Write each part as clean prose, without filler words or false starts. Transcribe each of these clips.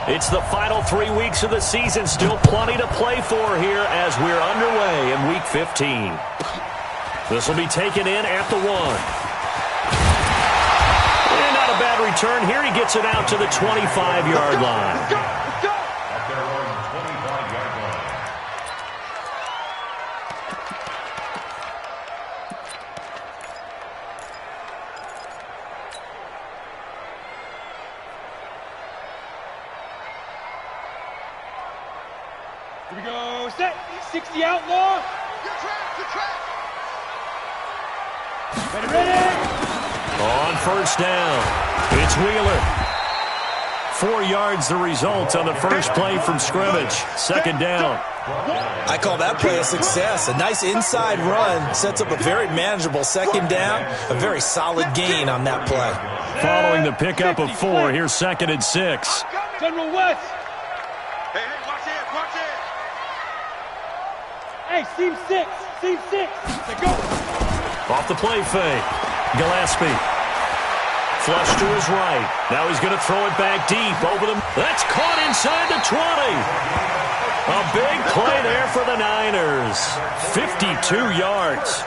It's the final 3 weeks of the season. Still plenty to play for here as we're underway in Week 15. This will be taken in at the 1. And not a bad return here. He gets it out to the 25-yard line. Here we go, set, 60 outlaw. Good track. Ready. On first down, it's Wheeler. 4 yards the result on the first play from scrimmage. Second down. I call that play a success. A nice inside run sets up a very manageable second down. A very solid gain on that play. Following the pickup of 4, here's 2nd and 6. General West. Hey, watch it. Hey, seam 6. Let's go. Off the play fake. Gillespie. Flush to his right. Now he's going to throw it back deep over them. That's caught inside the 20. A big play there for the Niners. 52 yards.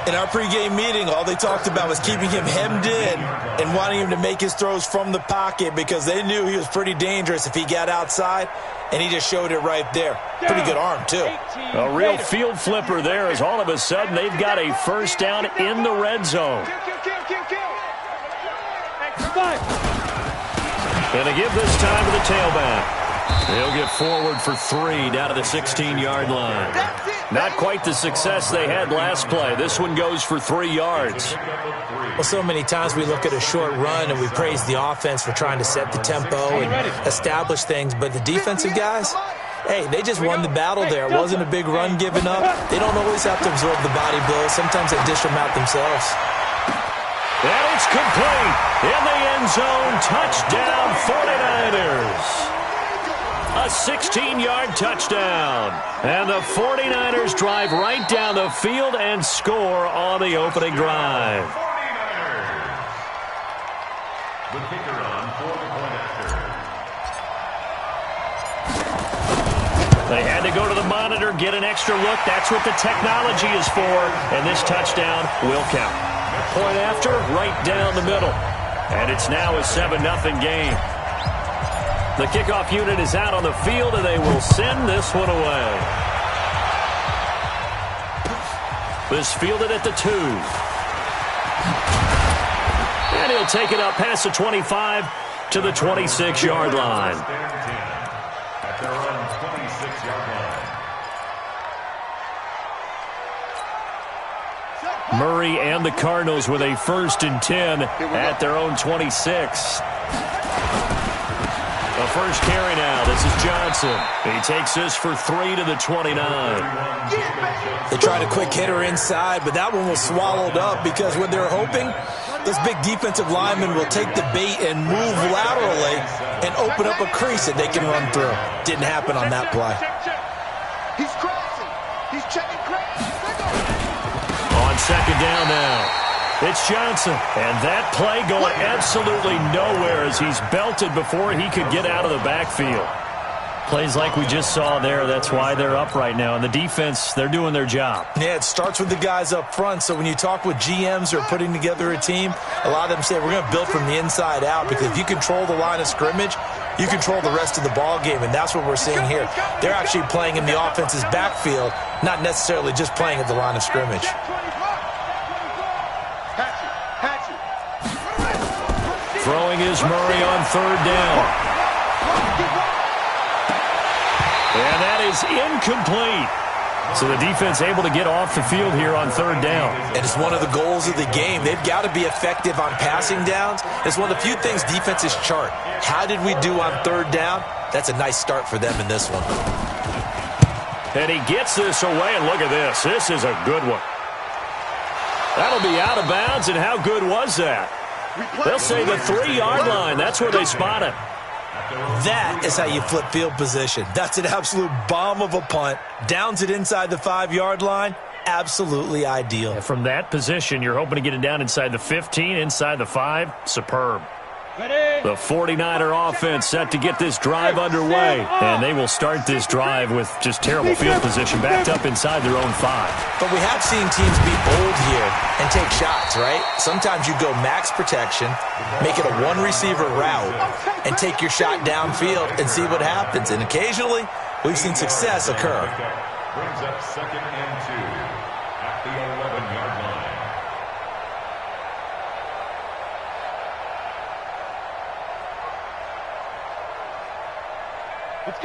In our pregame meeting, all they talked about was keeping him hemmed in and wanting him to make his throws from the pocket because they knew he was pretty dangerous if he got outside, and he just showed it right there. Pretty good arm, too. A real field flipper there as all of a sudden they've got a first down in the red zone. And they give this time to the tailback. He'll get forward for 3 down to the 16-yard line. Not quite the success they had last play. This one goes for 3 yards. Well, so many times we look at a short run and we praise the offense for trying to set the tempo and establish things, but the defensive guys, hey, they just won the battle there. It wasn't a big run given up. They don't always have to absorb the body blows. Sometimes they dish them out themselves. And it's complete. In the end zone, touchdown 49ers. A 16-yard touchdown. And the 49ers drive right down the field and score on the opening drive. The kicker on for the point after. They had to go to the monitor, get an extra look. That's what the technology is for. And this touchdown will count. Point after, right down the middle. And it's now a 7-0 game. The kickoff unit is out on the field, and they will send this one away. This fielded at the 2. And he'll take it up past the 25 to the 26-yard line. At their own 26-yard line. Murray and the Cardinals with a 1st and 10 at their own 26. The first carry now. This is Johnson. He takes this for 3 to the 29. They tried a quick hitter inside, but that one was swallowed up because what they're hoping, this big defensive lineman will take the bait and move laterally and open up a crease that they can run through. Didn't happen on that play. He's crossing. He's checking crossing. On second down now. It's Johnson, and that play going absolutely nowhere as he's belted before he could get out of the backfield. Plays like we just saw there, that's why they're up right now. And the defense, they're doing their job. Yeah, it starts with the guys up front. So when you talk with GMs who are putting together a team, a lot of them say we're going to build from the inside out because if you control the line of scrimmage, you control the rest of the ball game, and that's what we're seeing here. They're actually playing in the offense's backfield, not necessarily just playing at the line of scrimmage. Throwing is Murray on 3rd down. And that is incomplete. So the defense able to get off the field here on 3rd down. And it's one of the goals of the game. They've got to be effective on passing downs. It's one of the few things defenses chart. How did we do on 3rd down? That's a nice start for them in this one. And he gets this away, and look at this. This is a good one. That'll be out of bounds, and how good was that? They'll say the 3-yard line. That's where they spot it. That is how you flip field position. That's an absolute bomb of a punt. Downs it inside the 5-yard line. Absolutely ideal. And from that position, you're hoping to get it down inside the 15, inside the 5. Superb. Ready. The 49er offense set to get this drive underway. And they will start this drive with just terrible field position, backed up inside their own 5. But we have seen teams be bold here and take shots, right? Sometimes you go max protection, make it a one-receiver route, and take your shot downfield and see what happens. And occasionally, we've seen success occur. Brings up 2nd and 2 at the 11-yard line.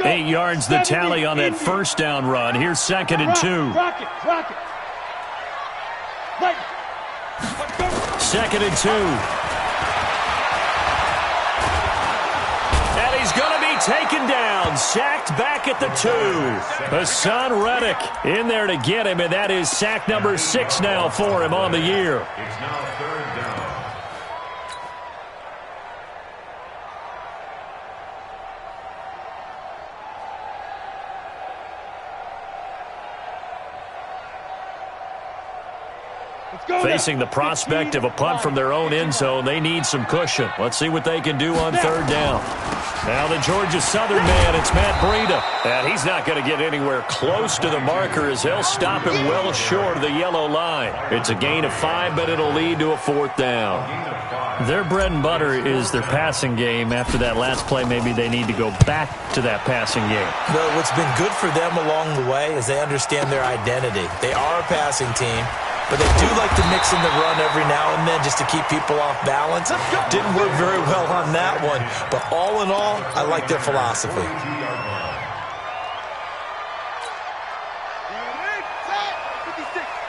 8 yards the tally on that first down run. Here's 2nd and 2. Rock it. Right. 2nd and 2. And he's going to be taken down. Sacked back at the 2. Hassan Reddick in there to get him, and that is sack number 6 now for him on the year. It's now 3rd down. Facing the prospect of a punt from their own end zone, they need some cushion. Let's see what they can do on 3rd down. Now the Georgia Southern man, it's Matt Breida. And he's not going to get anywhere close to the marker as they'll stop him well short of the yellow line. It's a gain of 5, but it'll lead to a 4th down. Their bread and butter is their passing game. After that last play, maybe they need to go back to that passing game. Well, what's been good for them along the way is they understand their identity. They are a passing team, but they do like to mix in the run every now and then just to keep people off balance. Didn't work very well on that one, but all in all, I like their philosophy.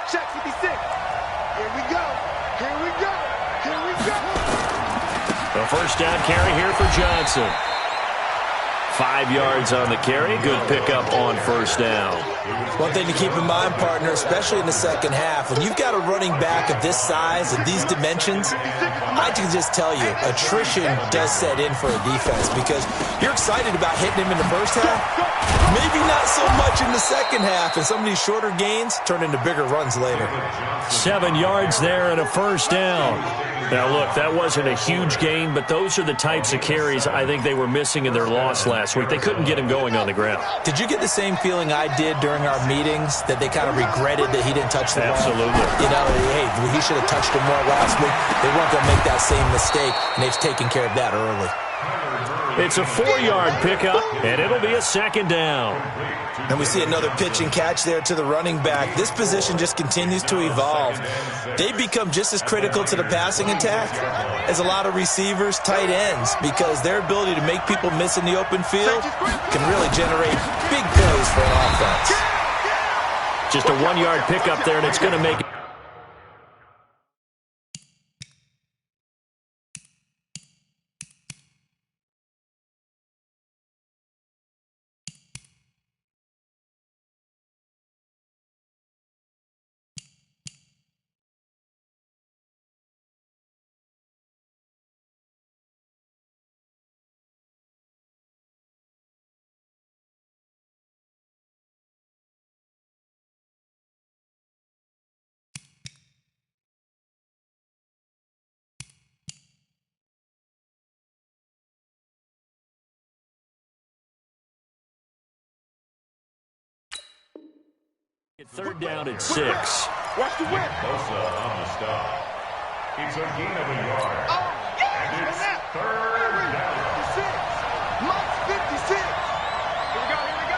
Check 56. Here we go. The first down carry here for Johnson. 5 yards on the carry. Good pickup on first down. One thing to keep in mind, partner, especially in the second half, when you've got a running back of this size and these dimensions, I can just tell you, attrition does set in for a defense because you're excited about hitting him in the first half, maybe not so much in the second half, and some of these shorter gains turn into bigger runs later. 7 yards there and a first down. Now, look, that wasn't a huge gain, but those are the types of carries I think they were missing in their loss last week. They couldn't get him going on the ground. Did you get the same feeling I did during our meetings, that they kind of regretted that he didn't touch the ball? Absolutely. You know, hey, he should have touched him more last week. They weren't going to make that same mistake, and they've taken care of that early. It's a 4-yard pickup, and it'll be a 2nd down. And we see another pitch and catch there to the running back. This position just continues to evolve. They become just as critical to the passing attack as a lot of receivers, tight ends, because their ability to make people miss in the open field can really generate big plays for an offense. Just a 1-yard pickup there, and it's going to make it. Third down at 6. Watch the whip. Bosa on the stop. It's a gain of a yard. And it's 3rd down. 56. Mike's 56. Here we go.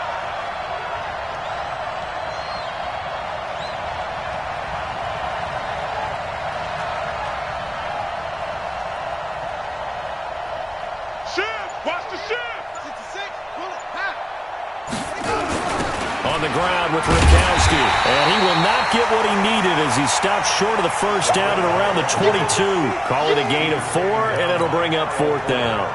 Shift. Watch the shift. 66. Pull it. Pass. On the ground with Ripkowski, and he will not get what he needed as he stops short of the first down at around the 22. Call it a gain of 4, and it'll bring up 4th down.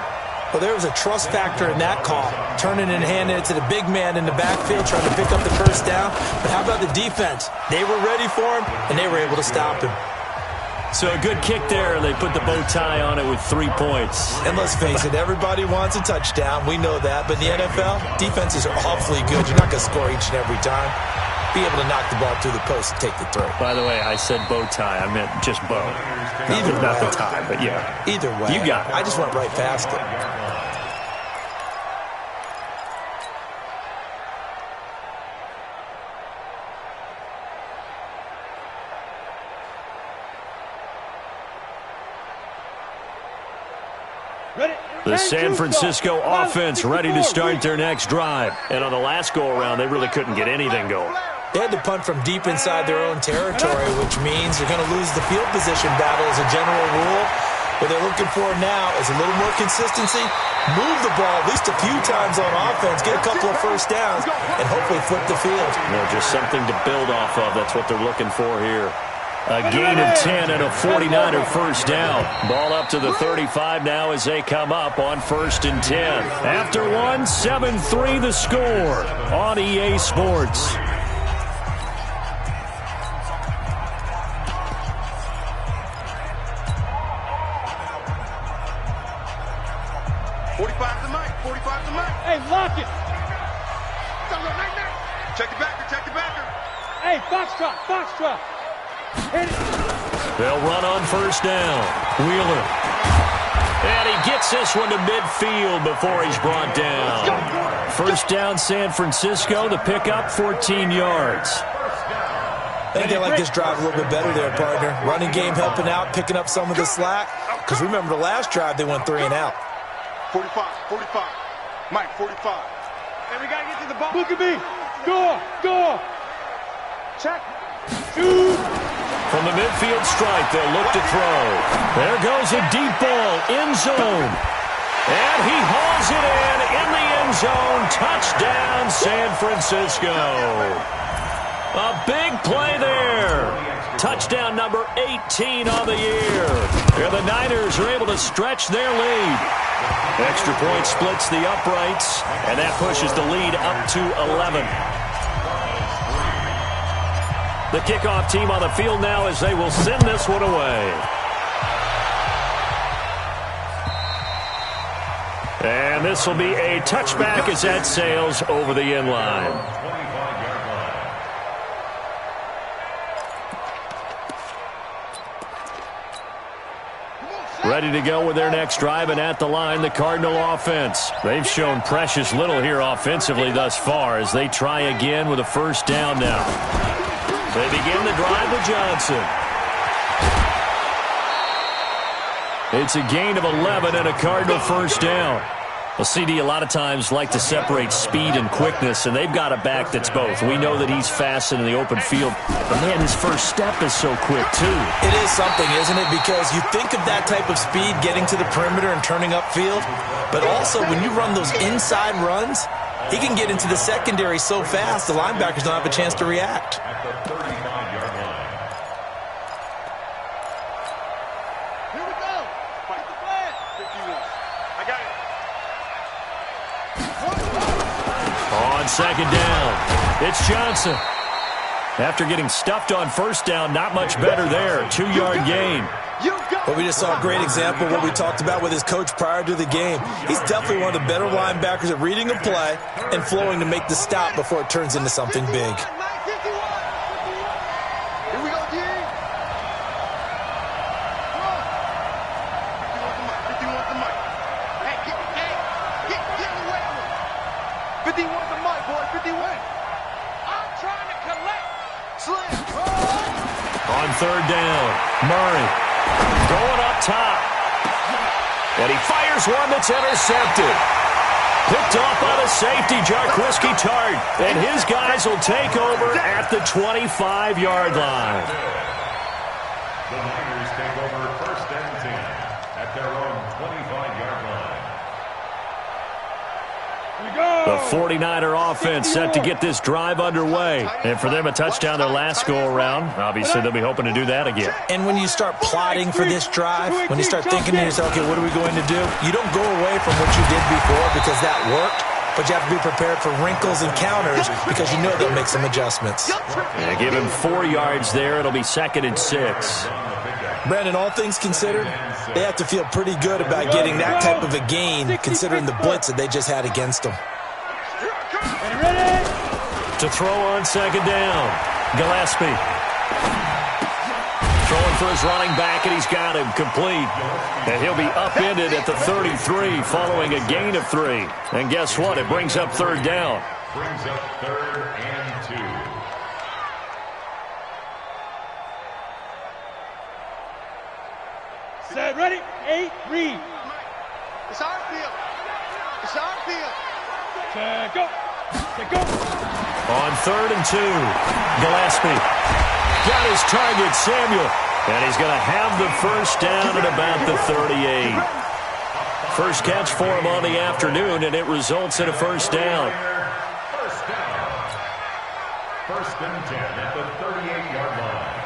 Well, there was a trust factor in that call, turning and handing it to the big man in the backfield, trying to pick up the first down. But how about the defense? They were ready for him, and they were able to stop him. So a good kick there, and they put the bow tie on it with 3 points. And let's face it, everybody wants a touchdown. We know that. But in the NFL, defenses are awfully good. You're not going to score each and every time. be able to knock the ball through the post and take the throw. By the way, I said bow tie. I meant just bow. Either not way. the tie, but yeah. Either way. You got it. I just went right past it. The San Francisco offense ready to start their next drive. And on the last go-around, they really couldn't get anything going. They had to punt from deep inside their own territory, which means they're going to lose the field position battle as a general rule. What they're looking for now is a little more consistency, move the ball at least a few times on offense, get a couple of first downs, and hopefully flip the field. Just something to build off of. That's what they're looking for here. A gain of 10 and a 49er first down. Ball up to the 35 now as they come up on 1st and 10. After one, 7-3 the score on EA Sports. Hey, lock it. Check the backer. Hey, foxtrot. Hit it. They'll run on 1st down. Wheeler. And he gets this one to midfield before he's brought down. 1st down, San Francisco. The pickup, 14 yards. I think they like this drive a little bit better there, partner. Running game helping out, picking up some of the slack. Because remember, the last drive, they went 3 and out. 45. Mike, 45. And we got to get to the ball. Look at me. Go. Check. Shoot. From the midfield stripe, they'll look to throw. There goes a deep ball, end zone. And he hauls it in the end zone. Touchdown, San Francisco. A big play there. Touchdown number 18 on the year. And the Niners are able to stretch their lead. Extra point splits the uprights, and that pushes the lead up to 11. The kickoff team on the field now as they will send this one away. And this will be a touchback as that sails over the end line. Ready to go with their next drive, and at the line, the Cardinal offense. They've shown precious little here offensively thus far as they try again with a 1st down now. They begin the drive with Johnson. It's a gain of 11 and a Cardinal 1st down. Well, CD a lot of times like to separate speed and quickness, and they've got a back that's both. We know that he's fast in the open field, but man, his first step is so quick too. It is something, isn't it? Because you think of that type of speed getting to the perimeter and turning upfield, but also when you run those inside runs, he can get into the secondary so fast the linebackers don't have a chance to react. At the 35-yard line. Here we go. Fight the flag. 51. I got it. On 2nd down, it's Johnson. After getting stuffed on 1st down, not much better there. 2-yard gain. But we just saw a great example of what we talked about with his coach prior to the game. He's definitely one of the better linebackers at reading a play and flowing to make the stop before it turns into something big. Here we go, D. 51's the mic. Hey, get away with it. 51's the mic, boy. 51. I'm trying to collect. Slim. On 3rd down, Murray going up top. And he fires one that's intercepted. Picked off by the safety, Jarquiski Tart. And his guys will take over at the 25-yard line. The Niners take over 1st and 10 at their own 25-yard line. The 49er offense set to get this drive underway. And for them, a touchdown their last go-around. Obviously, they'll be hoping to do that again. And when you start plotting for this drive, when you start thinking to yourself, okay, what are we going to do? You don't go away from what you did before because that worked, but you have to be prepared for wrinkles and counters because you know they'll make some adjustments. And give him 4 yards there. It'll be 2nd and 6. Brandon, all things considered, they have to feel pretty good about getting that type of a gain considering the blitz that they just had against them. to throw on second down. Gillespie. Throwing for his running back, and he's got him complete. And he'll be upended at the 33 following a gain of 3. And guess what? It brings up third down. Brings up 3rd and 2. Set, ready, 8, read. It's our field. It's our field. Set, go. Set, go. On 3rd and 2, Gillespie got his target, Samuel, and he's going to have the first down at about the 38. First catch for him on the afternoon, and it results in a first down. First down. 1st and 10 at the 38-yard line.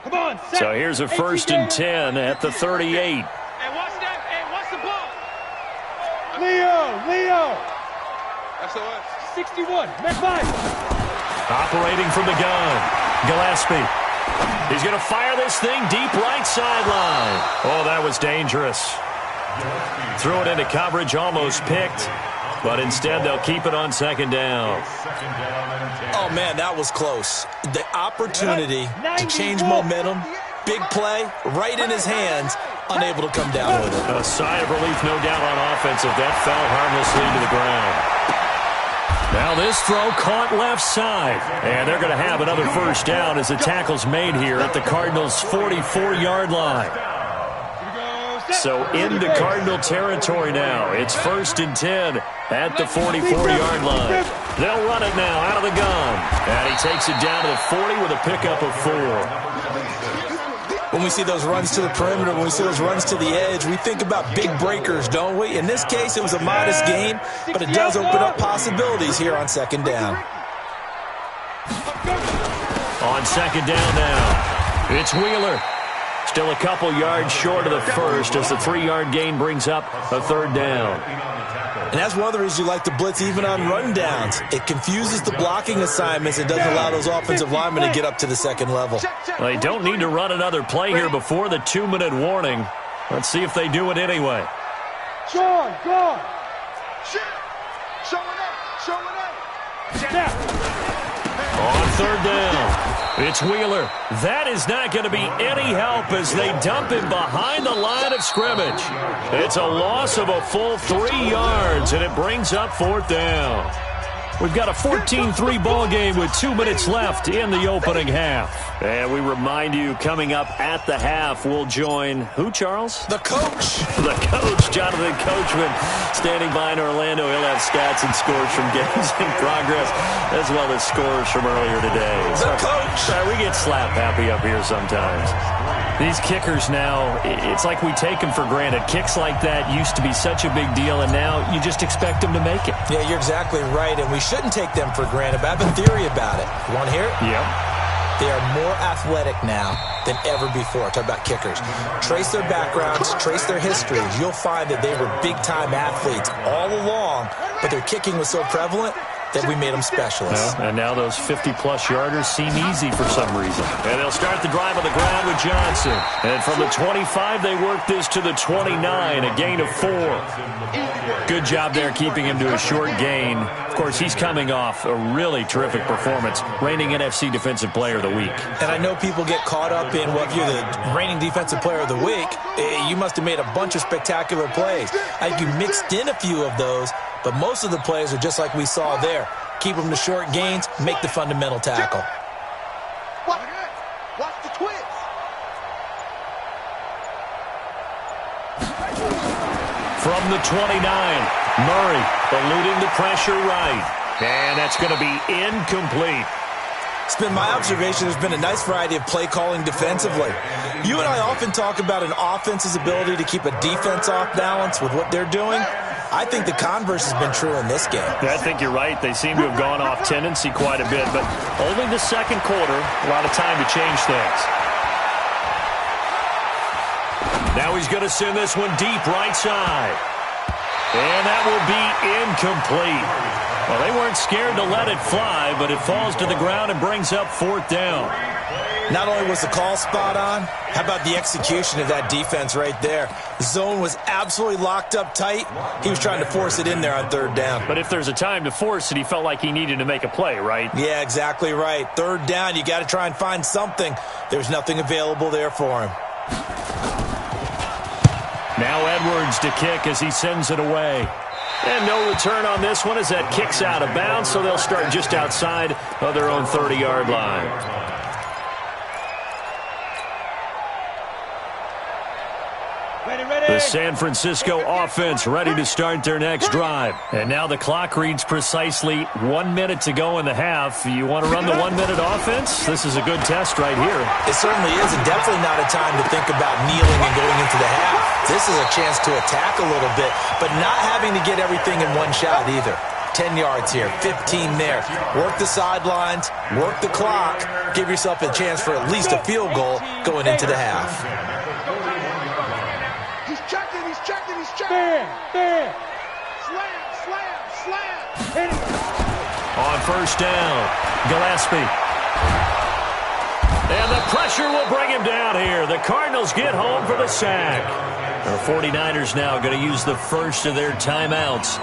Come on, set. So here's a 1st and 10 at the 38. Hey, watch that. Hey, watch the ball. Leo. SOS. 61, man 5. Operating from the gun, Gillespie. He's going to fire this thing deep right sideline. Oh, that was dangerous. Threw it into coverage, almost picked. But instead, they'll keep it on second down. Oh, man, that was close. The opportunity to change momentum, big play, right in his hands, unable to come down with it. A sigh of relief, no doubt, on offense if that fell harmlessly to the ground. Now this throw caught left side. And they're going to have another first down as the tackle's made here at the Cardinals' 44-yard line. So into Cardinal territory now. It's 1st and 10 at the 44-yard line. They'll run it now out of the gun. And he takes it down to the 40 with a pickup of 4. When we see those runs to the perimeter, when we see those runs to the edge, we think about big breakers, don't we? In this case, it was a modest gain, but it does open up possibilities here on second down. On second down now, it's Wheeler. Still a couple yards short of the first as the 3-yard gain brings up a third down. And that's one of the reasons you like to blitz even on rundowns. It confuses the blocking assignments and doesn't allow those offensive linemen to get up to the second level. They don't need to run another play here before the 2-minute warning. Let's see if they do it anyway. Sean, go. Showing up. On third down, it's Wheeler. That is not going to be any help as they dump him behind the line of scrimmage. It's a loss of a full 3 yards, and it brings up fourth down. We've got a 14-3 ball game with 2 minutes left in the opening half. And we remind you, coming up at the half, we'll join who, Charles? The coach. The coach, Jonathan Coachman, standing by in Orlando. He'll have stats and scores from games in progress, as well as scores from earlier today. The coach. We get slap happy up here sometimes. These kickers now, it's like we take them for granted. Kicks like that used to be such a big deal, and now you just expect them to make it. Yeah, you're exactly right, and we shouldn't take them for granted. But I have a theory about it. You want to hear it? Yeah. They are more athletic now than ever before. Talk about kickers. Trace their backgrounds, trace their histories. You'll find that they were big-time athletes all along, but their kicking was so prevalent that we made them specialists. And now those 50-plus yarders seem easy for some reason. And they'll start the drive on the ground with Johnson. And from the 25, they work this to the 29, a gain of 4. Good job there keeping him to a short gain. Of course, he's coming off a really terrific performance, reigning NFC Defensive Player of the Week. And I know people get caught up in, well, if you're the reigning Defensive Player of the Week, you must have made a bunch of spectacular plays. I think you mixed in a few of those, but most of the plays are just like we saw there. Keep them to short gains, make the fundamental tackle. Watch the twist. From the 29, Murray eluding the pressure right. And that's going to be incomplete. It's been my observation there's been a nice variety of play calling defensively. You and I often talk about an offense's ability to keep a defense off balance with what they're doing. I think the converse has been true in this game. I think you're right. They seem to have gone off tendency quite a bit, but only the second quarter, a lot of time to change things. Now he's going to send this one deep right side. And that will be incomplete. Well, they weren't scared to let it fly, but it falls to the ground and brings up 4th down. Not only was the call spot on, how about the execution of that defense right there? The zone was absolutely locked up tight. He was trying to force it in there on 3rd down. But if there's a time to force it, he felt like he needed to make a play, right? Yeah, exactly right. 3rd down, you got to try and find something. There's nothing available there for him. Now Edwards to kick as he sends it away. And no return on this one as that kicks out of bounds, so they'll start just outside of their own 30-yard line. The San Francisco offense ready to start their next drive. And now the clock reads precisely 1 minute to go in the half. You want to run the 1 minute offense? This is a good test right here. It certainly is, and definitely not a time to think about kneeling and going into the half. This is a chance to attack a little bit, but not having to get everything in one shot either. 10 yards here, 15 there. Work the sidelines, work the clock, give yourself a chance for at least a field goal going into the half. Bam! Slam! On 1st down, Gillespie. And the pressure will bring him down here. The Cardinals get home for the sack. The 49ers now going to use the first of their timeouts,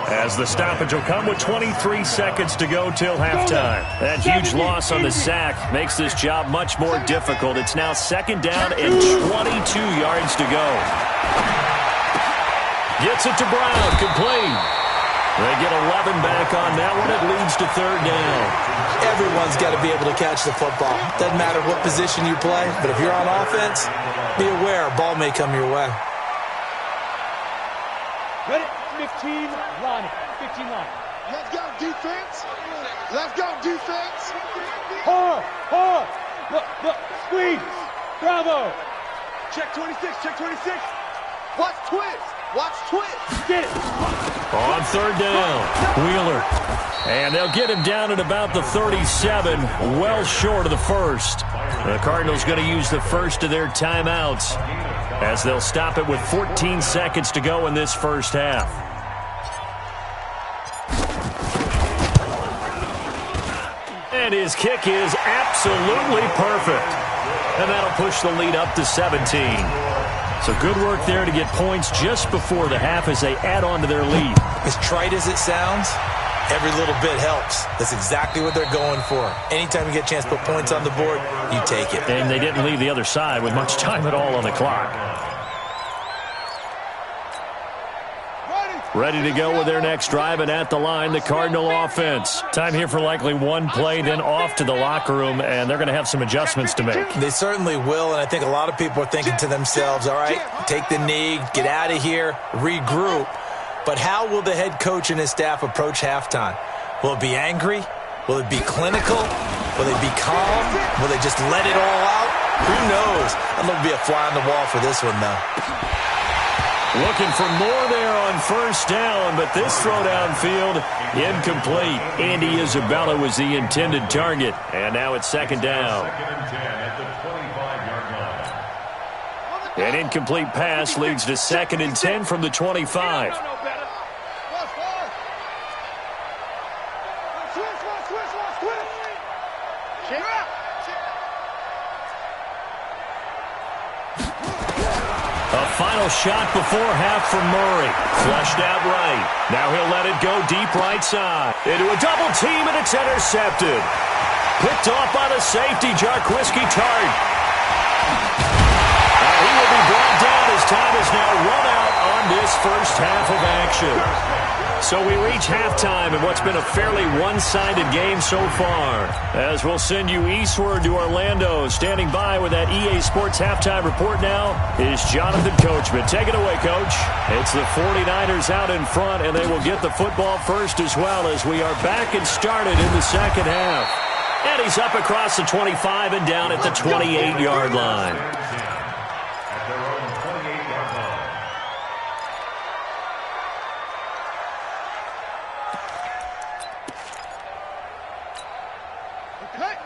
as the stoppage will come with 23 seconds to go till halftime. That huge loss on the sack makes this job much more difficult. It's now 2nd down and 22 yards to go. Gets it to Brown, complete. They get 11 back on that one. It leads to 3rd down. Everyone's got to be able to catch the football. Doesn't matter what position you play, but if you're on offense, be aware a ball may come your way. Ready? 15 line. 15 line. Let's go, defense. Let's go, defense. Hard. Look, squeeze. Bravo. Check 26, check 26. Watch twist. Get it. On 3rd down, Wheeler. And they'll get him down at about the 37, well short of the first. The Cardinals going to use the first of their timeouts, as they'll stop it with 14 seconds to go in this first half. And his kick is absolutely perfect. And that'll push the lead up to 17. So good work there to get points just before the half as they add on to their lead. As trite as it sounds, every little bit helps. That's exactly what they're going for. Anytime you get a chance to put points on the board, you take it. And they didn't leave the other side with much time at all on the clock. Ready to go with their next drive, and at the line, the Cardinal offense. Time here for likely one play, then off to the locker room, and they're going to have some adjustments to make. They certainly will, and I think a lot of people are thinking to themselves, all right, take the knee, get out of here, regroup. But how will the head coach and his staff approach halftime? Will it be angry? Will it be clinical? Will they be calm? Will they just let it all out? Who knows? I'd love to be a fly on the wall for this one, though. Looking for more there on first down, but this throw downfield, incomplete. Andy Isabella was the intended target, and now it's second down. An incomplete pass leads to second and 10 from the 25. A final shot before half from Murray. Flushed out right. Now he'll let it go deep right side. Into a double team, and it's intercepted. Picked off by the safety, Jarquiski Tart. He will be brought down as time is now run out on this first half of action. So we reach halftime in what's been a fairly one-sided game so far. As we'll send you eastward to Orlando. Standing by with that EA Sports halftime report now is Jonathan Coachman. Take it away, Coach. It's the 49ers out in front, and they will get the football first as well as we are back and started in the second half. And he's up across the 25 and down at the 28-yard line.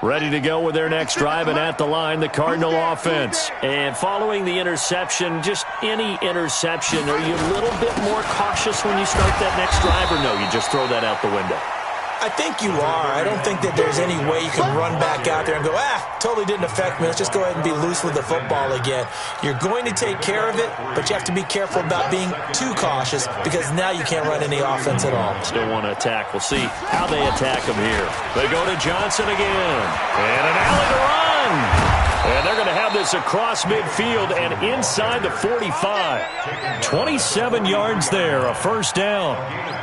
Ready to go with their next drive, and at the line, the Cardinal offense. And following the interception, just any interception, are you a little bit more cautious when you start that next drive, or no, you just throw that out the window? I think you are. I don't think that there's any way you can run back out there and go, totally didn't affect me. Let's just go ahead and be loose with the football again. You're going to take care of it, but you have to be careful about being too cautious because now you can't run any offense at all. Still want to attack. We'll see how they attack him here. They go to Johnson again. And an alley to run. And they're going to have this across midfield and inside the 45. 27 yards there, a first down.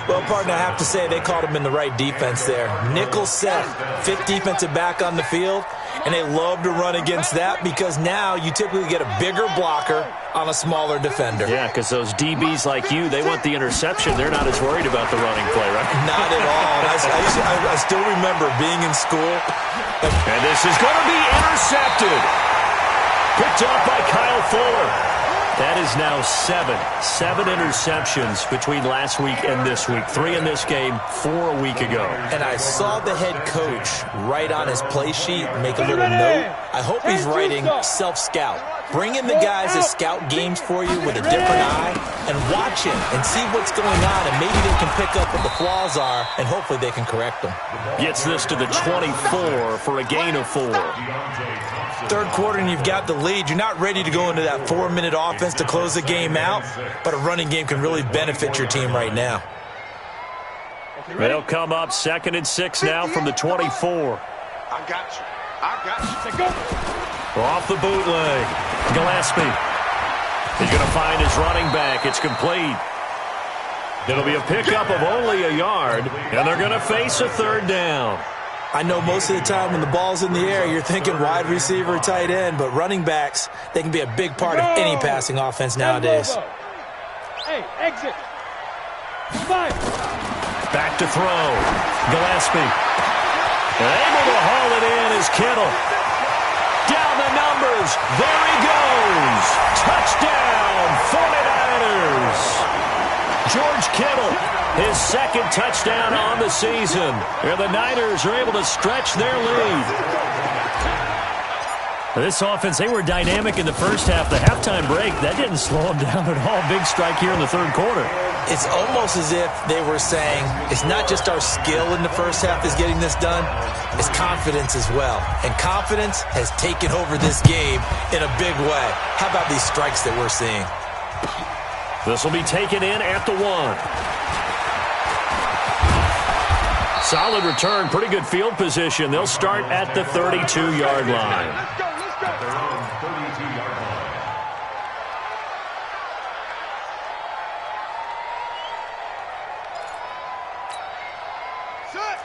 Well, partner, I have to say they called him in the right defense there. Nickel set, fifth defensive back on the field, and they love to run against that because now you typically get a bigger blocker on a smaller defender. Yeah, because those DBs like you, they want the interception. They're not as worried about the running play, right? Not at all. I still remember being in school. And this is going to be intercepted. Picked up by Kyle Fuller. That is now seven interceptions between last week and this week. 3 in this game, 4 a week ago. And I saw the head coach write on his play sheet, make a little note. I hope he's writing self-scout. Bring in the guys that scout games for you with a different eye and watch him and see what's going on, and maybe they can pick up what the flaws are, and hopefully they can correct them. Gets this to the 24 for a gain of 4. Third quarter and you've got the lead. You're not ready to go into that 4-minute offense to close the game out, but a running game can really benefit your team right now. They'll come up 2nd and 6 now from the 24. I got you. Go. Off the bootleg. Gillespie. He's going to find his running back. It's complete. It'll be a pickup of only a yard, and they're going to face a third down. I know most of the time when the ball's in the air, you're thinking wide receiver, tight end, but running backs, they can be a big part of any passing offense nowadays. Hey, exit. 5. Back to throw. Gillespie. Able to haul it in is Kittle. Down the numbers. There he goes. Touchdown, 49ers. George Kittle, his second touchdown on the season. And the Niners are able to stretch their lead. This offense, they were dynamic in the first half. The halftime break, that didn't slow them down at all. Big strike here in the third quarter. It's almost as if they were saying, it's not just our skill in the first half that's getting this done, it's confidence as well. And confidence has taken over this game in a big way. How about these strikes that we're seeing? This will be taken in at the 1. Solid return, pretty good field position. They'll start at the 32-yard line.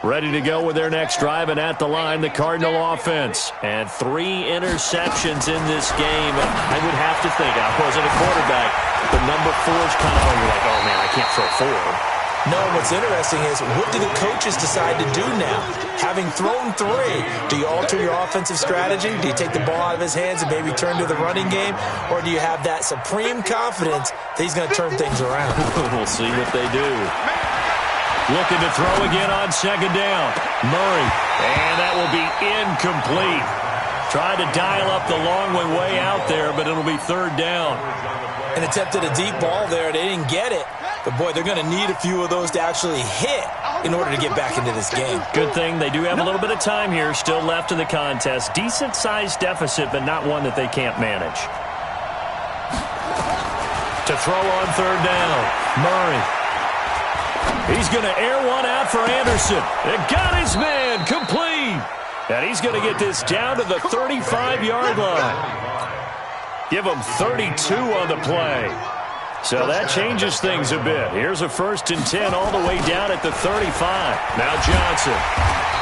Ready to go with their next drive, and at the line, the Cardinal offense. And 3 interceptions in this game. I would have to think, I wasn't a quarterback, but number 4 is kind of, you're like, oh man, I can't throw 4. No, what's interesting is, what do the coaches decide to do now? Having thrown 3, do you alter your offensive strategy? Do you take the ball out of his hands and maybe turn to the running game? Or do you have that supreme confidence that he's going to turn things around? We'll see what they do. Looking to throw again on second down. Murray. And that will be incomplete. Tried to dial up the long way out there, but it'll be third down. And attempted a deep ball there. They didn't get it. But, boy, they're going to need a few of those to actually hit in order to get back into this game. Good thing they do have a little bit of time here still left in the contest. Decent-sized deficit, but not one that they can't manage. To throw on third down, Murray. He's going to air one out for Anderson. It got his man complete. And he's going to get this down to the 35-yard line. Give him 32 on the play. So that changes things a bit. Here's a 1st and 10 all the way down at the 35. Now Johnson.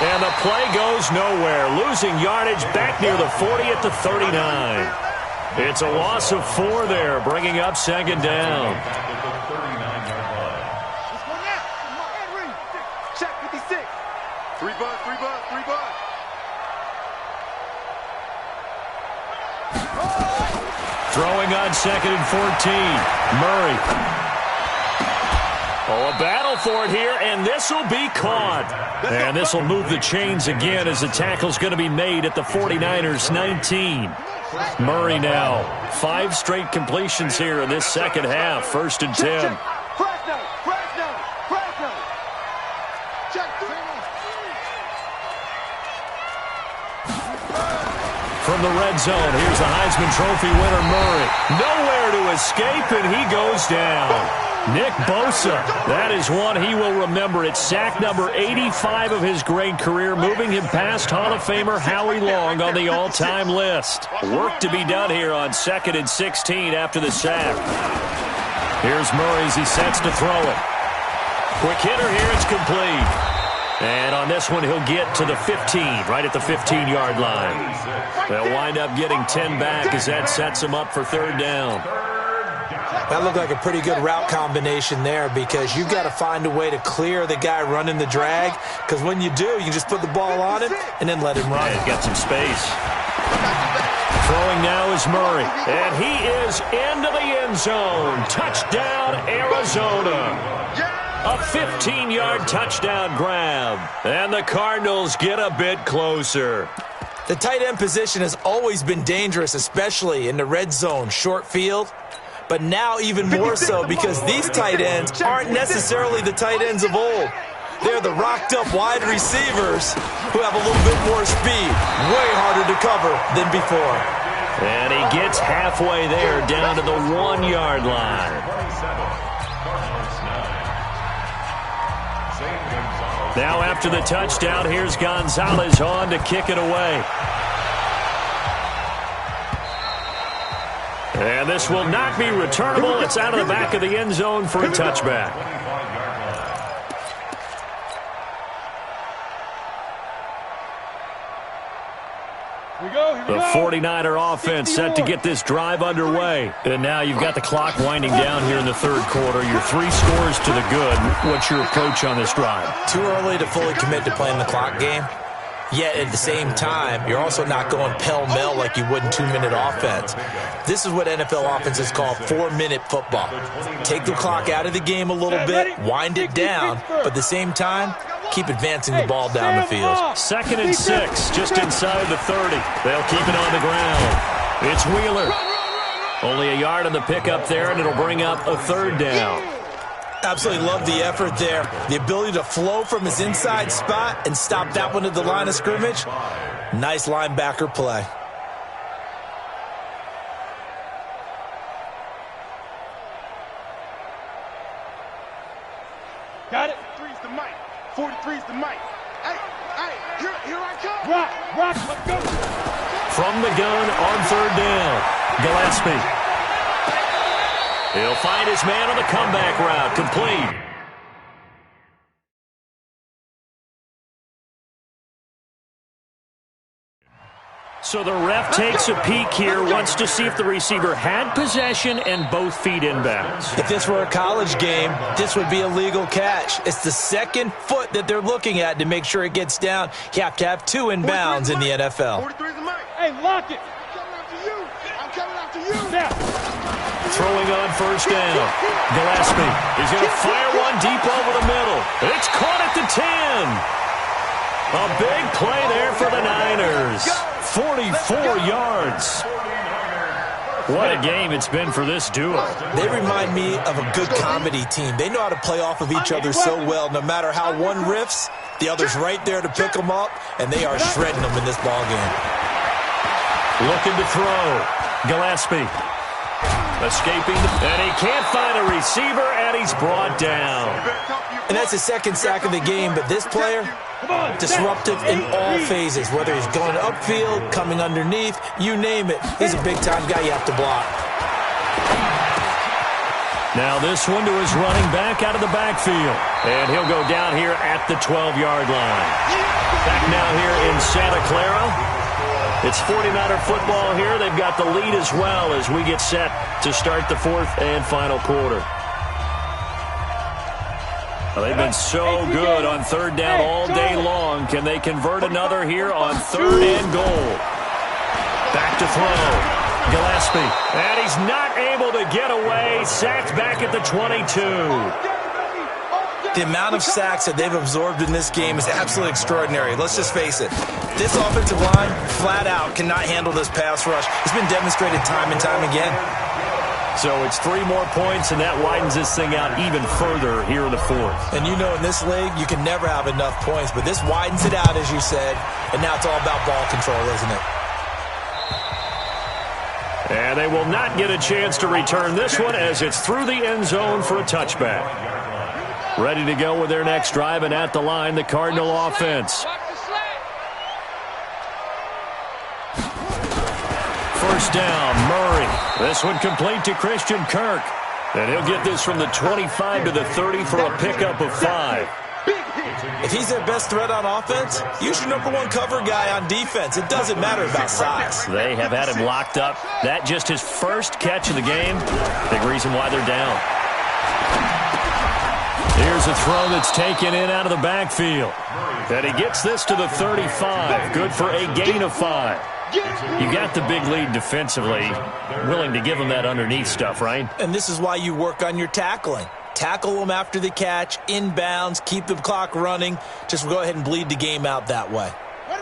And the play goes nowhere. Losing yardage back near the 40 at the 39. It's a loss of 4 there, bringing up second down. Check 56. 3 bucks, 3 bucks, 3 bucks. Throwing on 2nd and 14. Murray. Oh, a battle for it here, and this will be caught. And this will move the chains again as the tackle's going to be made at the 49ers' 19. Murray now. 5 straight completions here in this second half. 1st and 10. From the red zone, here's the Heisman Trophy winner, Murray. Nowhere to escape, and he goes down. Nick Bosa, that is one he will remember. It's sack number 85 of his great career, moving him past Hall of Famer Howie Long on the all-time list. Work to be done here on 2nd and 16 after the sack. Here's Murray as he sets to throw it. Quick hitter here, it's complete. And on this one, he'll get to the 15, right at the 15-yard line. They'll wind up getting 10 back as that sets them up for third down. That looked like a pretty good route combination there, because you've got to find a way to clear the guy running the drag, because when you do, you can just put the ball on him and then let him run. Yeah, got some space. Throwing now is Murray, and he is into the end zone. Touchdown, Arizona. A 15-yard touchdown grab. And the Cardinals get a bit closer. The tight end position has always been dangerous, especially in the red zone, short field. But now even more so, because these tight ends aren't necessarily the tight ends of old. They're the rocked-up wide receivers who have a little bit more speed. Way harder to cover than before. And he gets halfway there, down to the 1-yard line. Now after the touchdown, here's Gonzalez on to kick it away. And this will not be returnable. It's out of the back of the end zone for a touchback. The 49er offense set to get this drive underway. And now you've got the clock winding down here in the third quarter. You're 3 scores to the good. What's your approach on this drive? Too early to fully commit to playing the clock game. Yet at the same time, you're also not going pell-mell like you would in 2-minute offense. This is what NFL offenses call 4-minute football. Take the clock out of the game a little bit, wind it down, but at the same time, keep advancing the ball down the field. 2nd and 6, just inside the 30. They'll keep it on the ground. It's Wheeler. Only a yard on the pickup there, and it'll bring up a third down. Absolutely love the effort there. The ability to flow from his inside spot and stop that one at the line of scrimmage. Nice linebacker play. Got it. 43's the mic. 43's the mic. Hey, here I come. Rock, let's go. From the gun on third down, Gillespie. He'll find his man on the comeback route, complete. So the ref takes a peek here, wants to see if the receiver had possession and both feet inbounds. If this were a college game, this would be a legal catch. It's the second foot that they're looking at to make sure it gets down. You have to have two inbounds in the NFL. Hey, lock it. I'm coming after you. Now. Throwing on first down. Gillespie is going to fire one deep over the middle. It's caught at the 10. A big play there for the Niners. 44 yards. What a game it's been for this duo. They remind me of a good comedy team. They know how to play off of each other so well. No matter how one riffs, the other's right there to pick them up, and they are shredding them in this ball game. Looking to throw. Gillespie escaping, and he can't find a receiver, and he's brought down. And that's the second sack of the game, but this player, disruptive in all phases, whether he's going upfield, coming underneath, you name it. He's a big-time guy you have to block. Now this one to his running back out of the backfield, and he'll go down here at the 12-yard line. Back now here in Santa Clara. It's 49er football here. They've got the lead as well as we get set to start the fourth and final quarter. Well, they've been so good on third down all day long. Can they convert another here on third and goal? Back to throw. Gillespie. And he's not able to get away. Sacked back at the 22. The amount of sacks that they've absorbed in this game is absolutely extraordinary. Let's just face it. This offensive line, flat out, cannot handle this pass rush. It's been demonstrated time and time again. So it's 3 more points, and that widens this thing out even further here in the fourth. And you know in this league, you can never have enough points, but this widens it out, as you said, and now it's all about ball control, isn't it? And they will not get a chance to return this one as it's through the end zone for a touchback. Ready to go with their next drive, and at the line, the Cardinal offense. First down, Murray. This one complete to Christian Kirk. And he'll get this from the 25 to the 30 for a pickup of 5. If he's their best threat on offense, use your #1 cover guy on defense. It doesn't matter about size. They have had him locked up. That just his first catch of the game. Big reason why they're down. Here's a throw that's taken in out of the backfield. And he gets this to the 35. Good for a gain of 5. You got the big lead defensively. Willing to give him that underneath stuff, right? And this is why you work on your tackling. Tackle them after the catch, inbounds, keep the clock running. Just go ahead and bleed the game out that way.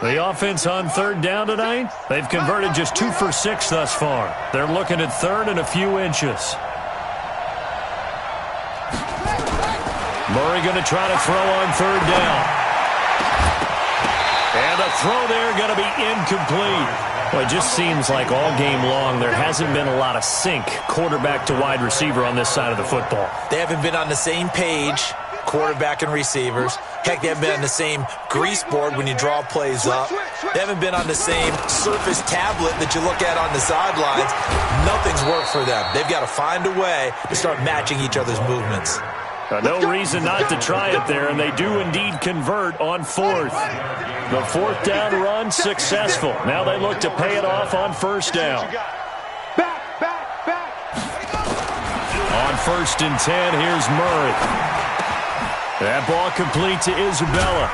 The offense on third down tonight, they've converted just 2 for 6 thus far. They're looking at third and a few inches. Murray going to try to throw on third down. And the throw there going to be incomplete. Well, it just seems like all game long there hasn't been a lot of sync quarterback to wide receiver on this side of the football. They haven't been on the same page, quarterback and receivers. Heck, they haven't been on the same grease board when you draw plays up. They haven't been on the same surface tablet that you look at on the sidelines. Nothing's worked for them. They've got to find a way to start matching each other's movements. No reason not to try it there, and they do indeed convert on fourth. The fourth down run successful. Now they look to pay it off on first down. On first and 10, here's Murray. That ball complete to Isabella.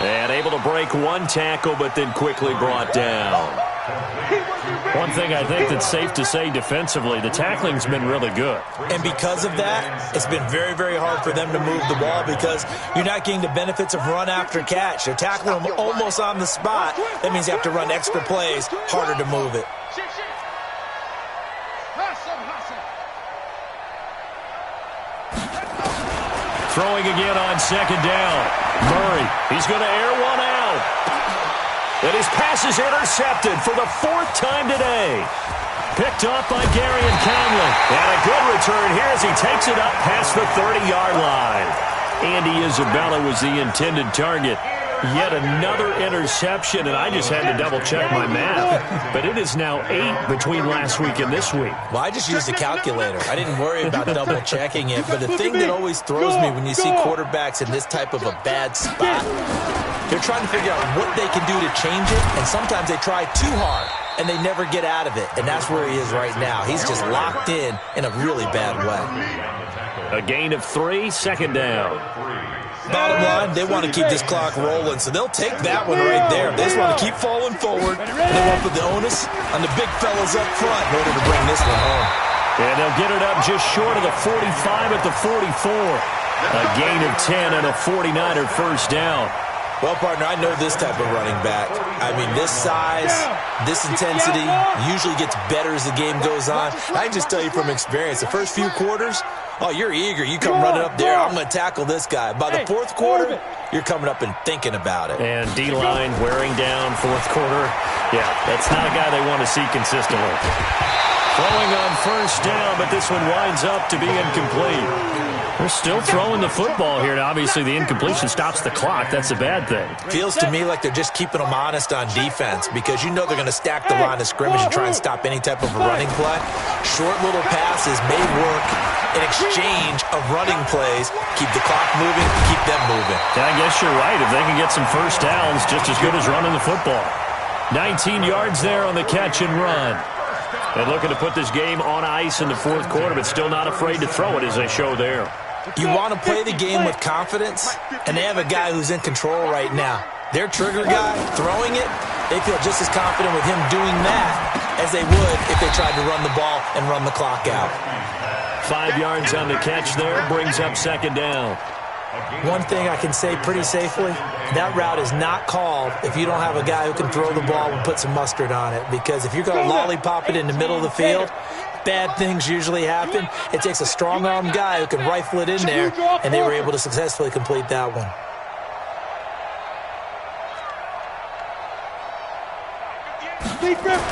And able to break one tackle, but then quickly brought down. One thing I think that's safe to say defensively, the tackling's been really good. And because of that, it's been very, very hard for them to move the ball because you're not getting the benefits of run after catch. They're tackling them almost on the spot. That means you have to run extra plays, harder to move it. Throwing again on second down. Murray, he's going to air one out. And his pass is intercepted for the 4th time today. Picked off by Gary and Conley. And a good return here as he takes it up past the 30-yard line. Andy Isabella was the intended target. Yet another interception, and I just had to double-check my math. But it is now 8 between last week and this week. Well, I just used a calculator. I didn't worry about double-checking it. But the thing that always throws me when you see quarterbacks in this type of a bad spot, they're trying to figure out what they can do to change it, and sometimes they try too hard, and they never get out of it. And that's where he is right now. He's just locked in a really bad way. A gain of 3, second down. Bottom line, they want to keep this clock rolling, so they'll take that one right there. They just want to keep falling forward, and they want to put the onus on the big fellas up front in order to bring this one home. And they'll get it up just short of the 45 at the 44. A gain of 10 and a 49er first down. Well, partner, I know this type of running back. I mean, this size, this intensity usually gets better as the game goes on. I can just tell you from experience, the first few quarters, oh, you're eager. You come running up there, I'm going to tackle this guy. By the fourth quarter, you're coming up and thinking about it. And D-line wearing down fourth quarter. Yeah, that's not a guy they want to see consistently. Throwing on first down, but this one winds up to be incomplete. They're still throwing the football here. Now, obviously, the incompletion stops the clock. That's a bad thing. Feels to me like they're just keeping them honest on defense because you know they're going to stack the line of scrimmage and try and stop any type of a running play. Short little passes may work in exchange of running plays. Keep the clock moving, keep them moving. Yeah, I guess you're right. If they can get some first downs, just as good as running the football. 19 yards there on the catch and run. And looking to put this game on ice in the fourth quarter, but still not afraid to throw it as they show there. You want to play the game with confidence, and they have a guy who's in control right now. Their trigger guy, throwing it, they feel just as confident with him doing that as they would if they tried to run the ball and run the clock out. 5 yards on the catch there, brings up second down. One thing I can say pretty safely, that route is not called if you don't have a guy who can throw the ball and put some mustard on it. Because if you're going to lollipop it in the middle of the field, bad things usually happen. It takes a strong-arm guy who can rifle it in there, and they were able to successfully complete that one.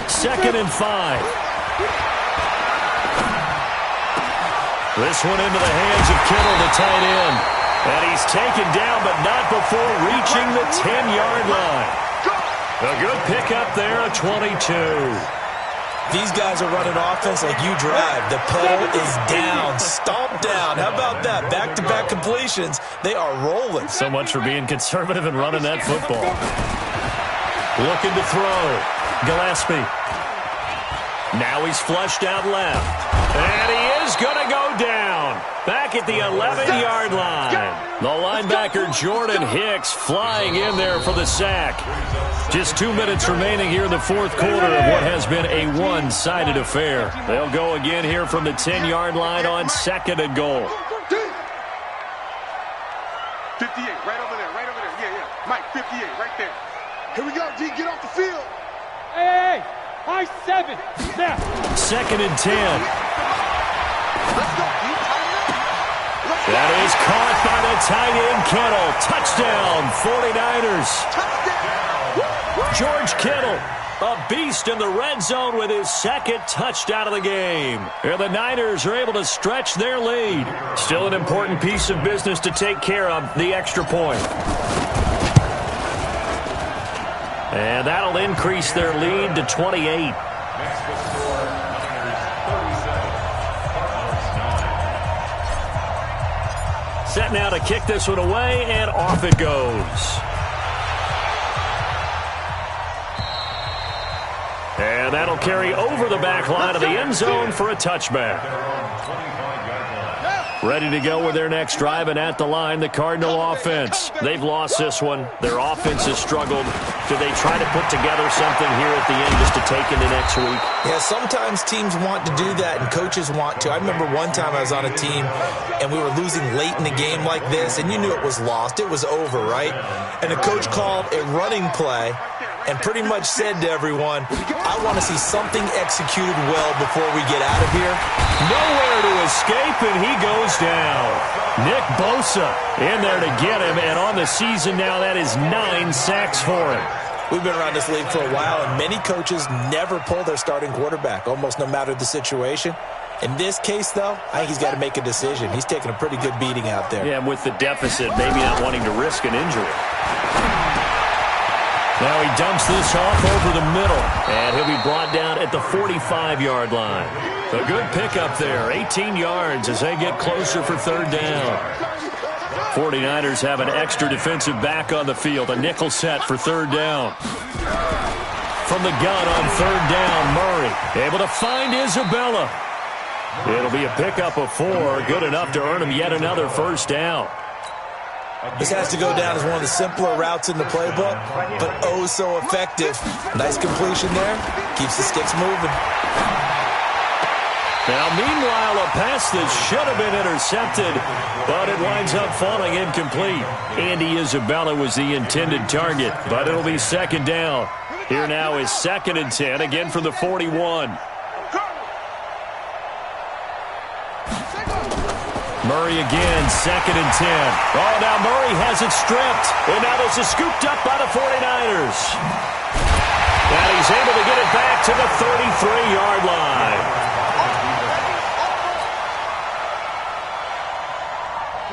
Second and 5. This one into the hands of Kittle, the tight end. And he's taken down, but not before reaching the 10-yard line. A good pickup there, a 22. These guys are running offense like you drive. The pedal is down, stomp down. How about that? Back-to-back completions. They are rolling. So much for being conservative and running that football. Looking to throw. Gillespie. Now he's flushed out left. And he is going to go down. Back at the 11-yard line. The linebacker Jordan Hicks flying in there for the sack. Just 2 minutes remaining here in the fourth quarter of what has been a one-sided affair. They'll go again here from the 10-yard line on second and goal. 58, right over there, right over there. Yeah. Mike, 58, right there. Here we go, D, get off the field. Hey, high 7. Snap. Second and 10. Let's go, D. That is caught by the tight end, Kittle. Touchdown, 49ers. George Kittle, a beast in the red zone with his second touchdown of the game. And the Niners are able to stretch their lead. Still an important piece of business to take care of, the extra point. And that'll increase their lead to 28. Set now to kick this one away, and off it goes. And that'll carry over the back line of the end zone for a touchback. Ready to go with their next drive, and at the line, the Cardinal offense. They've lost this one. Their offense has struggled. Do they try to put together something here at the end just to take into next week? Yeah, sometimes teams want to do that, and coaches want to. I remember one time I was on a team, and we were losing late in the game like this, and you knew it was lost. It was over, right? And the coach called a running play and pretty much said to everyone, I want to see something executed well before we get out of here. Nowhere to escape, and he goes down. Nick Bosa in there to get him, and on the season now, that is 9 sacks for him. We've been around this league for a while, and many coaches never pull their starting quarterback, almost no matter the situation. In this case, though, I think he's got to make a decision. He's taking a pretty good beating out there. Yeah, with the deficit, maybe not wanting to risk an injury. Now he dumps this off over the middle, and he'll be brought down at the 45-yard line. A good pickup there, 18 yards as they get closer for third down. 49ers have an extra defensive back on the field, a nickel set for third down. From the gun on third down, Murray able to find Isabella. It'll be a pickup of 4, good enough to earn him yet another first down. This has to go down as one of the simpler routes in the playbook, but oh so effective. Nice completion there. Keeps the sticks moving. Now, meanwhile, a pass that should have been intercepted, but it winds up falling incomplete. Andy Isabella was the intended target, but it'll be second down. Here now is 2nd and 10, again from the 41. Murray again, 2nd and 10. Oh, now Murray has it stripped. And now this is scooped up by the 49ers. And he's able to get it back to the 33-yard line.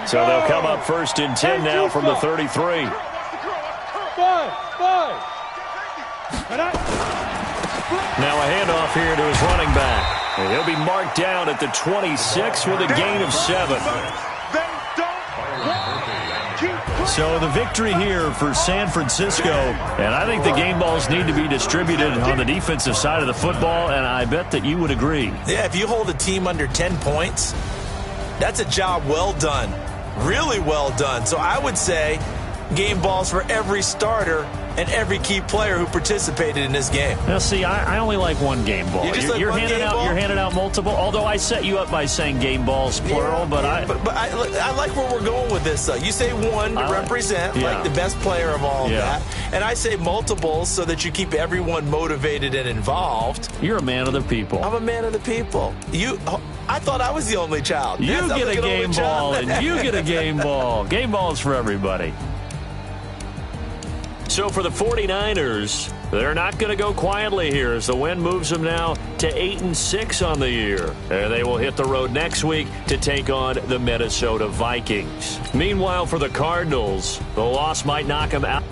So they'll come up 1st and 10 now from the 33. Now a handoff here to his running back. And he'll be marked down at the 26 with a gain of 7. So the victory here for San Francisco. And I think the game balls need to be distributed on the defensive side of the football, and I bet that you would agree. Yeah, if you hold a team under 10 points, that's a job well done. Really well done. So I would say game balls for every starter and every key player who participated in this game. Now, see, I only like one game ball. You're handing out multiple, although I set you up by saying game balls, plural, but I like where we're going with this, though. You say one to represent, like the best player of all of that, and I say multiples so that you keep everyone motivated and involved. You're a man of the people. I'm a man of the people. I thought I was the only child. You get a game ball, and you get a game ball. Game balls for everybody. So for the 49ers, they're not going to go quietly here as the win moves them now to 8-6 on the year. And they will hit the road next week to take on the Minnesota Vikings. Meanwhile, for the Cardinals, the loss might knock them out.